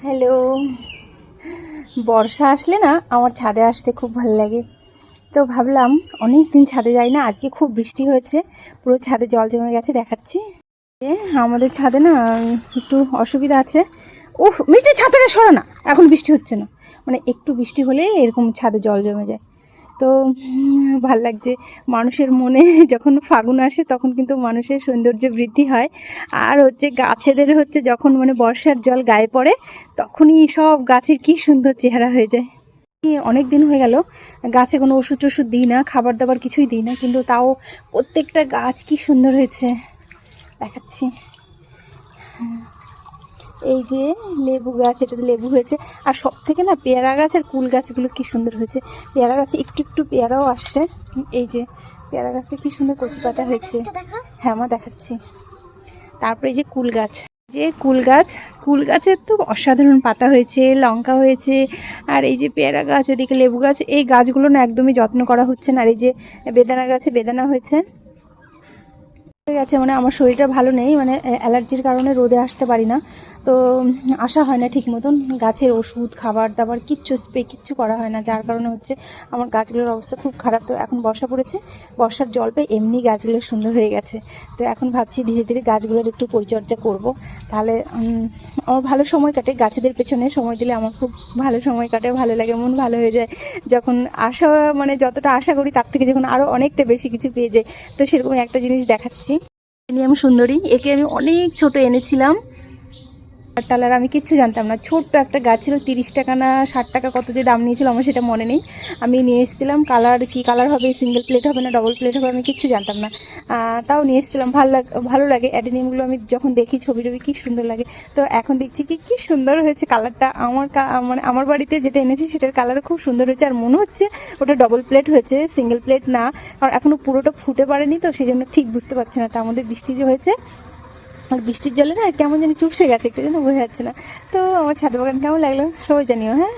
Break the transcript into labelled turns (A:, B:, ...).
A: Hello. বর্ষা আসলে না আমার ছাদে আসতে খুব ভালো লাগে। তো ভাবলাম অনেক দিন ছাদে যাই না, আজকে খুব বৃষ্টি হয়েছে, পুরো ছাদে জল জমে গেছে, দেখাচ্ছি। আমাদের ছাদে না একটু অসুবিধা আছে। উফ, মিষ্টি ছাদ থেকে সরো না, এখন বৃষ্টি হচ্ছে না, মানে একটু বৃষ্টি হলে এরকম ছাদে জল জমে যায়। তো ভাল লাগছে। মানুষের মনে যখন ফাগুন আসে তখন কিন্তু মানুষের সৌন্দর্য বৃদ্ধি হয়। আর হচ্ছে গাছেদের হচ্ছে যখন মানে বর্ষার জল গায়ে পড়ে তখনই সব গাছের কি সুন্দর চেহারা হয়ে যায়। অনেক দিন হয়ে গেল গাছে কোনো ওষুধ টষুধ দিই না, খাবার দাবার কিছুই দিই না, কিন্তু তাও প্রত্যেকটা গাছ কি সুন্দর হয়েছে, দেখাচ্ছি। এই যে লেবু গাছ, এটাতে লেবু হয়েছে। আর সব থেকে না পেয়ারা গাছ আর কুল গাছগুলো কি সুন্দর হয়েছে। পেয়ারা গাছে একটু একটু পেয়ারাও আসছে। এই যে পেয়ারা গাছটা কি সুন্দর কচি পাতা হয়েছে। হ্যাঁ, মা দেখাচ্ছি। তারপরে এই যে কুল গাছ, কুল গাছের তো অসাধারণ পাতা হয়েছে, লঙ্কা হয়েছে। আর এই যে পেয়ারা গাছ, ওদিকে লেবু গাছ, এই গাছগুলো না একদমই যত্ন করা হচ্ছে না। আর এই যে বেদানা গাছে বেদানা হয়েছে গেছে, মানে আমার শরীরটা ভালো নেই, মানে অ্যালার্জির কারণে রোদে আসতে পারি না, তো আসা হয় না ঠিক মতন। গাছের ওষুধ খাবার দাবার কিচ্ছু স্প্রে কিচ্ছু করা হয় না, যার কারণে হচ্ছে আমার গাছগুলোর অবস্থা খুব খারাপ। তো এখন বর্ষা পড়েছে, বর্ষার জল পেয়ে এমনি গাছগুলো সুন্দর হয়ে গেছে। তো এখন ভাবছি ধীরে ধীরে গাছগুলোর একটু পরিচর্যা করব, তাহলে আমার ভালো সময় কাটে। গাছেদের পেছনে সময় দিলে আমার খুব ভালো সময় কাটে, ভালো লাগে, মন ভালো হয়ে যায়। যখন আশা, মানে যতটা আশা করি তার থেকে যখন আরও অনেকটা বেশি কিছু পেয়ে যায়। তো সেরকম একটা জিনিস দেখাচ্ছি। নিয়ম সুন্দরী, একে আমি অনেক ছোট এনেছিলাম, তাহলে আমি কিচ্ছু জানতাম না। ছোট্ট একটা গাছ ছিল, 30 টাকা না 60 টাকা কত যে দাম নিয়েছিল আমার সেটা মনে নেই। আমি নিয়ে এসেছিলাম, কালার কি কালার হবে, সিঙ্গেল প্লেট হবে না ডবল প্লেট হবে আমি কিচ্ছু জানতাম না, তাও নিয়ে এসেছিলাম। ভালো লাগে অ্যাডেনিয়ামগুলো আমি যখন দেখি ছবি কি সুন্দর লাগে। তো এখন দেখছি কি সুন্দর হয়েছে কালারটা। মানে আমার বাড়িতে যেটা এনেছি সেটার কালার খুব সুন্দর হয়েছে, আর মনে হচ্ছে ওটা ডবল প্লেট হয়েছে, সিঙ্গেল প্লেট না। আর এখনও পুরোটা ফুটে পারেনি, তো সেই জন্য ঠিক বুঝতে পারছি না। তার মধ্যে বৃষ্টি যে হয়েছে, আর বৃষ্টির জলে না কেমন জানি চুপসে গেছে, একটু যেন বোঝা যাচ্ছে না। তো আমার ছাদ বাগান কেমন লাগলো সবাই জানিও, হ্যাঁ।